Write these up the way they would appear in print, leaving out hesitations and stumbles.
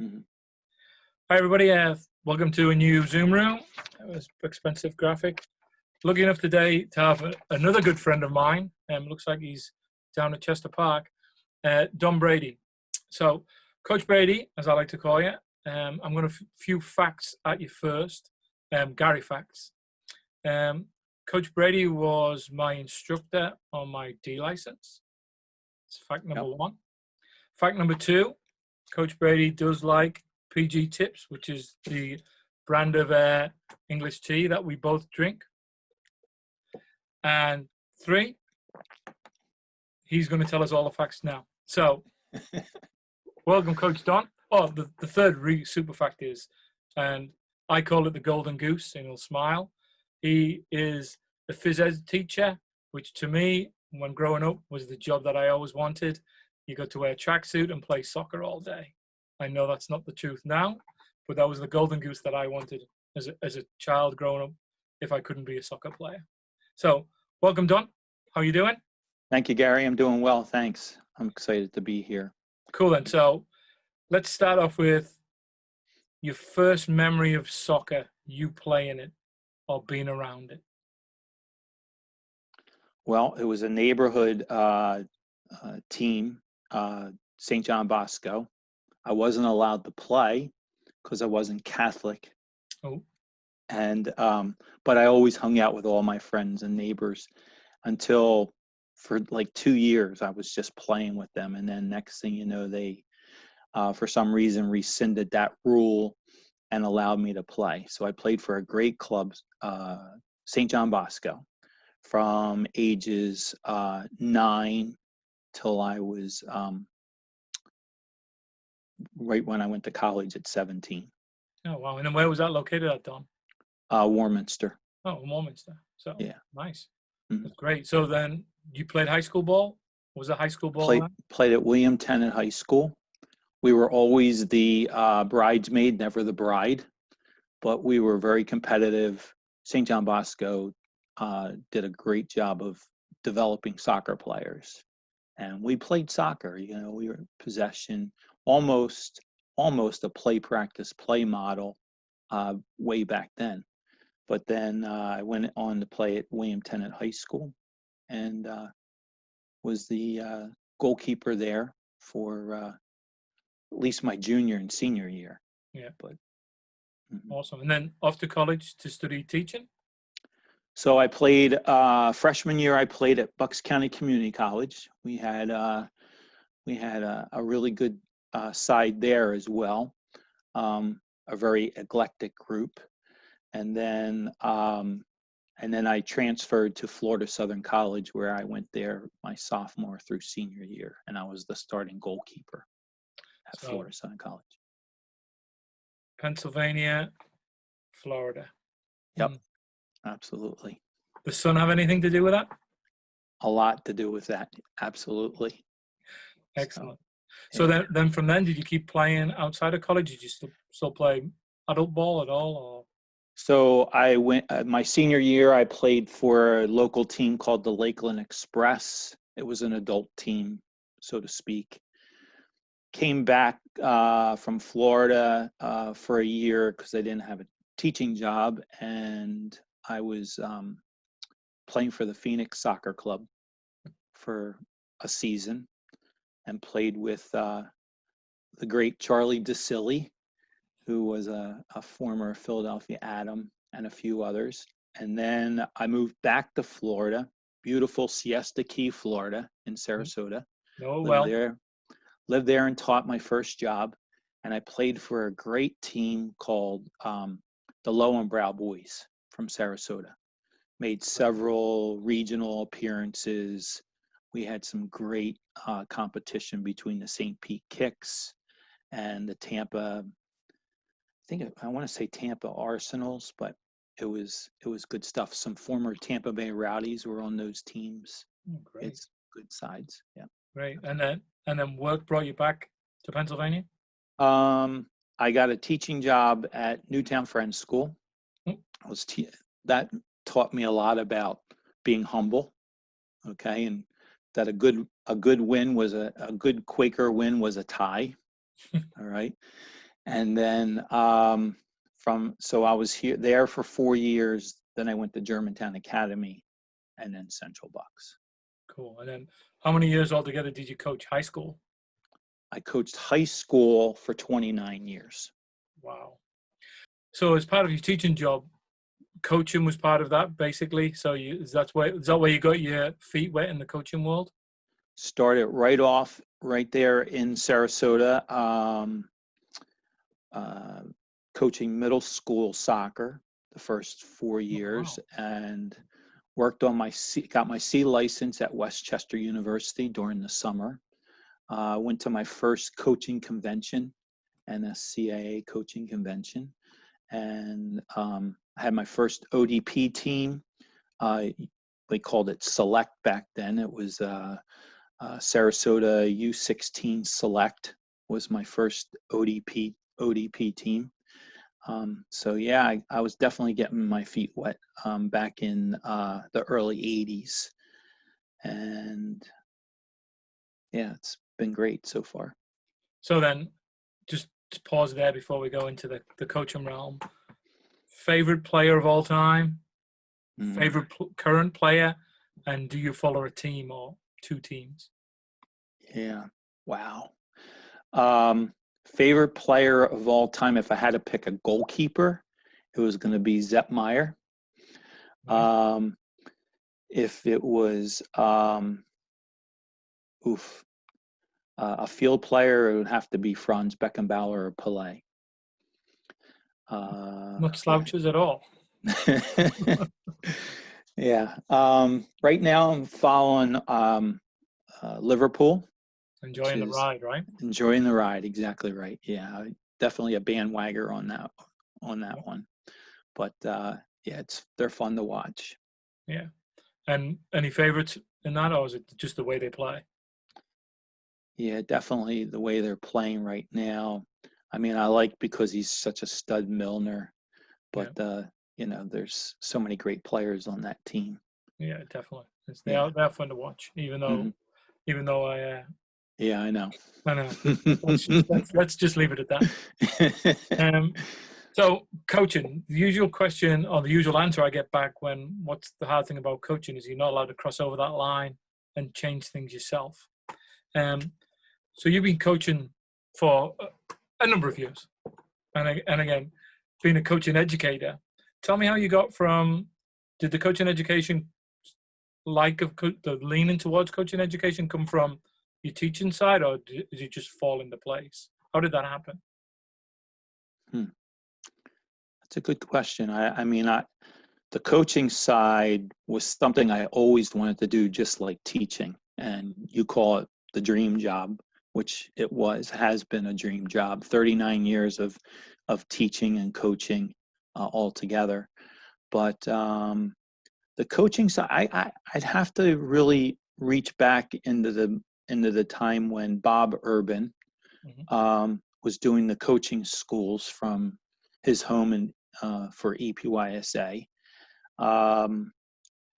Mhm. Hi, everybody. Welcome to a new Zoom room. It was expensive graphic. Lucky enough today to have another good friend of mine. Looks like he's down at Chester Park, Don Brady. So, Coach Brady, as I like to call you, I'm going to few facts at you first, Gary facts. Coach Brady was my instructor on my D license. That's fact number one. Fact number two, Coach Brady does like PG Tips, which is the brand of English tea that we both drink. And three, he's going to tell us all the facts now. So, welcome, Coach Don. Oh, the third super fact is, and I call it the golden goose, and he'll smile. He is the phys ed teacher, which to me, when growing up, was the job that I always wanted. You got to wear a tracksuit and play soccer all day. I know that's not the truth now, but that was the golden goose that I wanted as a child growing up if I couldn't be a soccer player. So, welcome, Don. How are you doing? Thank you, Gary. I'm doing well, thanks. I'm excited to be here. Cool, then. So, let's start off with your first memory of soccer, you playing it or being around it. Well, it was a neighborhood team, St. John Bosco. I wasn't allowed to play because I wasn't Catholic. Oh. And but I always hung out with all my friends and neighbors until for like 2 years I was just playing with them. And then next thing you know, they for some reason rescinded that rule and allowed me to play. So I played for a great club, St. John Bosco, from ages 9 till I was right when I went to college at 17. Oh, wow. And then where was that located at, Don? Warminster. Oh, Warminster. So, yeah. Nice. Mm-hmm. That's great. So then you played high school ball? Was it high school ball? Played at William Tennant High School. We were always the bridesmaid, never the bride, but we were very competitive. St. John Bosco did a great job of developing soccer players. And we played soccer, we were in possession, almost a play practice, play model way back then. But then I went on to play at William Tennant High School and was the goalkeeper there for at least my junior and senior year. Yeah. But Awesome. And then off to college to study teaching? So I played freshman year. I played at Bucks County Community College. We had a really good side there as well, a very eclectic group, and then I transferred to Florida Southern College, where I went there my sophomore through senior year, and I was the starting goalkeeper at Florida Southern College. Pennsylvania, Florida. Yep, absolutely. The sun have anything to do with that? A lot to do with that, absolutely. Excellent. So then from then, did you keep playing outside of college? Did you still play adult ball at all? Or? So I went my senior year. I played for a local team called the Lakeland Express. It was an adult team, so to speak. Came back from Florida for a year because I didn't have a teaching job, and I was playing for the Phoenix Soccer Club for a season, and played with the great Charlie DeCilli, who was a former Philadelphia Atom, and a few others. And then I moved back to Florida, beautiful Siesta Key, Florida, in Sarasota. Lived there and taught my first job. And I played for a great team called the Lowenbrow Boys from Sarasota. Made several regional appearances. We had some great competition between the St. Pete Kicks and the Tampa, I want to say Tampa Arsenals, but it was good stuff. Some former Tampa Bay Rowdies were on those teams. Great. It's good sides. Yeah. Great. And then work brought you back to Pennsylvania? I got a teaching job at Newtown Friends School. That taught me a lot about being humble. Okay, and that a good win was a good Quaker win was a tie. All right. And then so I was there for 4 years. Then I went to Germantown Academy, and then Central Bucks. Cool. And then how many years altogether did you coach high school? I coached high school for 29 years. Wow. So as part of your teaching job, coaching was part of that basically. So is that where you got your feet wet in the coaching world? Started right off right there in Sarasota, coaching middle school soccer the first 4 years, Wow. and worked on got my C license at Westchester University during the summer. Went to my first coaching convention, NSCAA coaching convention, and I had my first ODP team. They called it Select back then. It was Sarasota U16 Select was my first ODP team. So yeah, I was definitely getting my feet wet back in the early 80s. And yeah, it's been great so far. So then just to pause there before we go into the coaching realm. Favorite player of all time, Mm, favorite current player, and do you follow a team or two teams? yeah, wow. Favorite player of all time, if I had to pick a goalkeeper, it was going to be Zepp Meyer. Nice. Um, if it was oof, a field player, it would have to be Franz Beckenbauer or Pelé. Not Yeah. slouches at all. Yeah. Right now, I'm following Liverpool, which Enjoying the is ride, right? enjoying the ride. Exactly right. Yeah, definitely a bandwagoner on that Yeah. one. But yeah, they're fun to watch. Yeah. And any favorites in that, or is it just the way they play? Yeah, definitely the way they're playing right now. I mean, I like because he's such a stud Milner, Yeah. but there's so many great players on that team. Yeah, definitely. Yeah. They're fun to watch, even Hmm. though Yeah, I know. I know. Let's just leave it at that. Um, so coaching, the usual question or the usual answer I get back when what's the hard thing about coaching is you're not allowed to cross over that line and change things yourself. Um, so you've been coaching for a number of years, and again, being a coach and educator. Tell me how you got from. Did the coaching education the leaning towards coaching education come from your teaching side, or did it just fall into place? How did that happen? Hmm. That's a good question. I mean, the coaching side was something I always wanted to do, just like teaching. And you call it the dream job, which it has been a dream job. 39 years of teaching and coaching all together. But the coaching side, I'd have to really reach back into the time when Bob Urban Mm-hmm. was doing the coaching schools from his home for EPYSA. Um,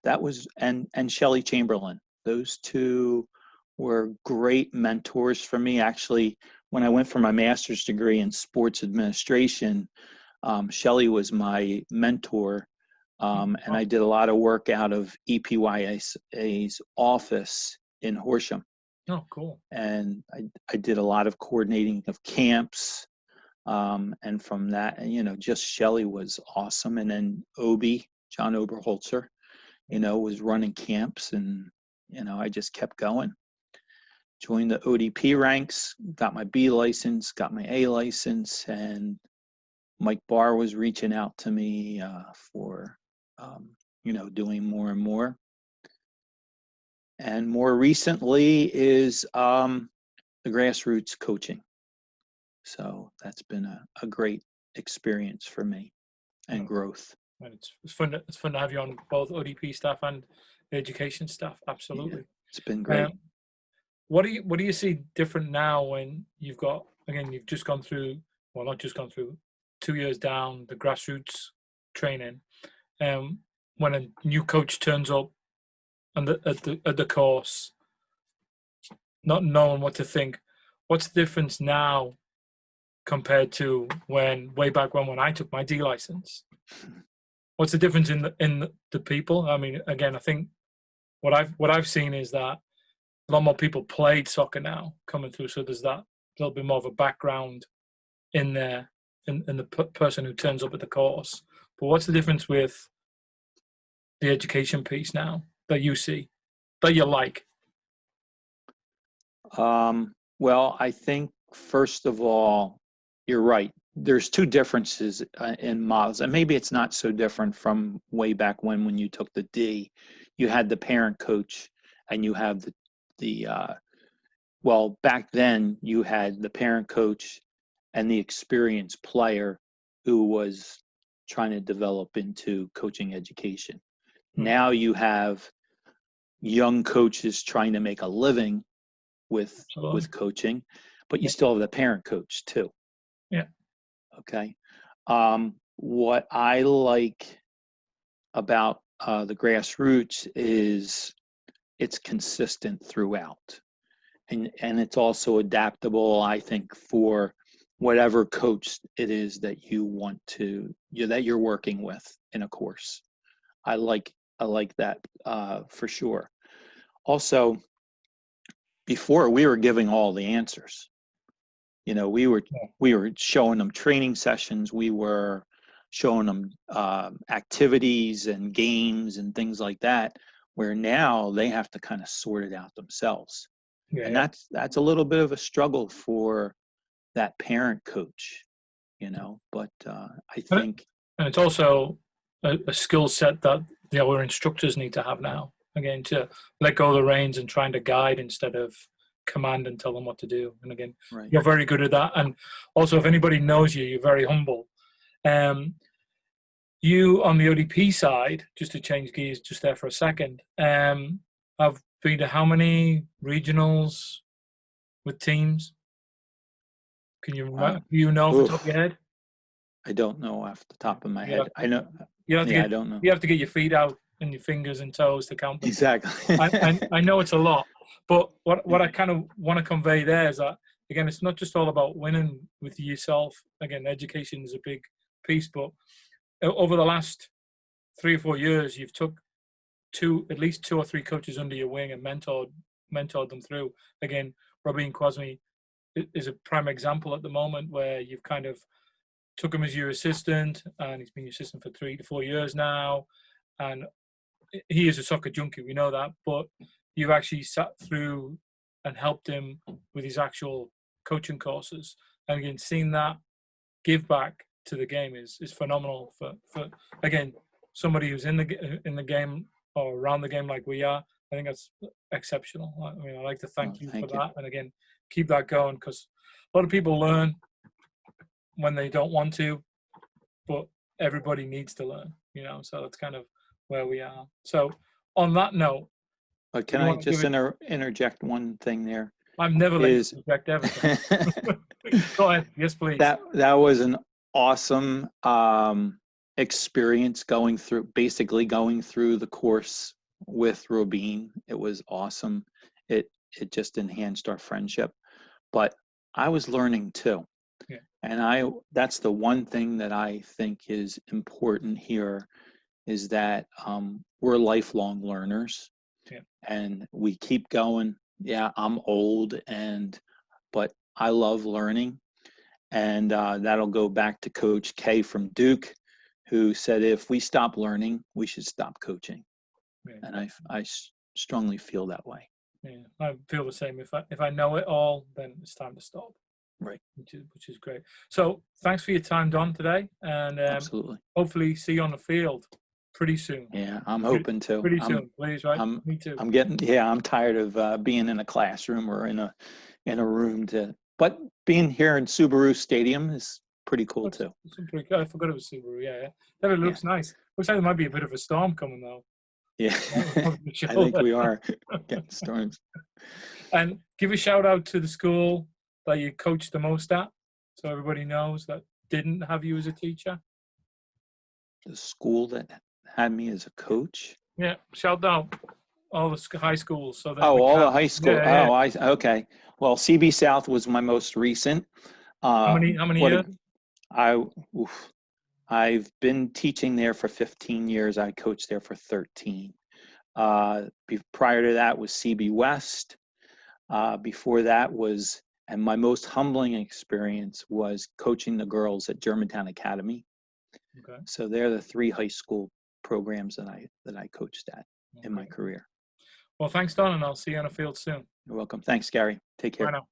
that was and Shelley Chamberlain. Those two were great mentors for me. Actually, when I went for my master's degree in sports administration, Shelley was my mentor, and I did a lot of work out of EPYSA's office in Horsham. Oh, cool. And I did a lot of coordinating of camps. And from that, just Shelley was awesome. And then John Oberholzer, was running camps, and, I just kept going. Joined the ODP ranks, got my B license, got my A license, and Mike Barr was reaching out to me for, doing more and more. And more recently is the grassroots coaching. So that's been a great experience for me and No, growth. and it's fun to have you on both ODP staff and the education staff. Yeah, Absolutely. it's been great. Um, what do you see different now when you've just gone through, well, not just gone through, 2 years down the grassroots training, when a new coach turns up and at the course, not knowing what to think, what's the difference now compared to way back when I took my D license? What's the difference in the people? I mean, again, I think what I've seen is that a lot more people played soccer now coming through, so there's that little bit more of a background in there in the person who turns up at the course. But what's the difference with the education piece now that you see, that you like? Well, I think first of all, you're right. There's two differences in models, and maybe it's not so different from way back when you took the D. You had the parent coach, and you have the well, back then you had the parent coach and the experienced player who was trying to develop into coaching education. Now you have young coaches trying to make a living with coaching, but you still have the parent coach too. Yeah. Okay. What I like about the grassroots is it's consistent throughout, and it's also adaptable, I think, for whatever coach it is that you want to that you're working with in a course. I like that for sure. Also, before we were giving all the answers. We were showing them training sessions. We were showing them activities and games and things like that, where now they have to kind of sort it out themselves. And that's a little bit of a struggle for that parent coach, but I think. And it's also a skill set that the other instructors need to have now, again, to let go of the reins and trying to guide instead of command and tell them what to do. And again, you're very good at that. And also, if anybody knows you, you're very humble. You on the ODP side, just to change gears just there for a second, have been to how many regionals with teams? Can you remember? You know off the top of your head? I don't know off the top of my head. I know. I don't know. You have to get your feet out and your fingers and toes to count them. Exactly. I know it's a lot, but what I kind of want to convey there is that, again, it's not just all about winning with yourself. Again, education is a big piece, but over the last 3 or 4 years, you've took at least 2 or 3 coaches under your wing and mentored them through. Again, Robbie and Kwasmi is a prime example at the moment where you've kind of took him as your assistant, and he's been your assistant for 3 to 4 years now. And he is a soccer junkie, we know that, but you've actually sat through and helped him with his actual coaching courses. And again, seeing that give back to the game is phenomenal for again, somebody who's in the game or around the game like we are. I think that's exceptional. I mean, I'd like to thank you for that. And again, keep that going, because a lot of people learn when they don't want to, but everybody needs to learn, so that's kind of where we are. So on that note, but can I just interject one thing there? I'm never late to interject everything. Go ahead. Yes, please. That was an awesome experience going through the course with Robin. It was awesome. It just enhanced our friendship, but I was learning too. Yeah. And that's the one thing that I think is important here, is that we're lifelong learners. Yeah. And we keep going. Yeah, I'm old, but I love learning. And that'll go back to Coach K from Duke, who said, if we stop learning, we should stop coaching. Yeah. And I strongly feel that way. Yeah, I feel the same. If I know it all, then it's time to stop. Right. Which is great. So thanks for your time, Don, today. And absolutely. Hopefully see you on the field pretty soon. Yeah, I'm hoping to. Pretty soon, please, right? Me too. I'm tired of being in a classroom or in a room but being here in Subaru Stadium is pretty cool too. Pretty cool. I forgot it was Subaru. Yeah. That looks nice. Looks like there might be a bit of a storm coming though. Yeah, I think we are getting storms. And give a shout out to the school that you coached the most at, so everybody knows that didn't have you as a teacher. The school that had me as a coach? Yeah, shout out all the high schools. So all the high school. Yeah. Okay. Well, CB South was my most recent. How many What years? a, I, oof, I've been teaching there for 15 years. I coached there for 13. Prior to that was CB West. Before that was, and my most humbling experience was coaching the girls at Germantown Academy. Okay. So they're the 3 high school programs that I coached at in my Okay. career. Well, thanks, Don, and I'll see you on the field soon. You're welcome. Thanks, Gary. Take Bye care. now.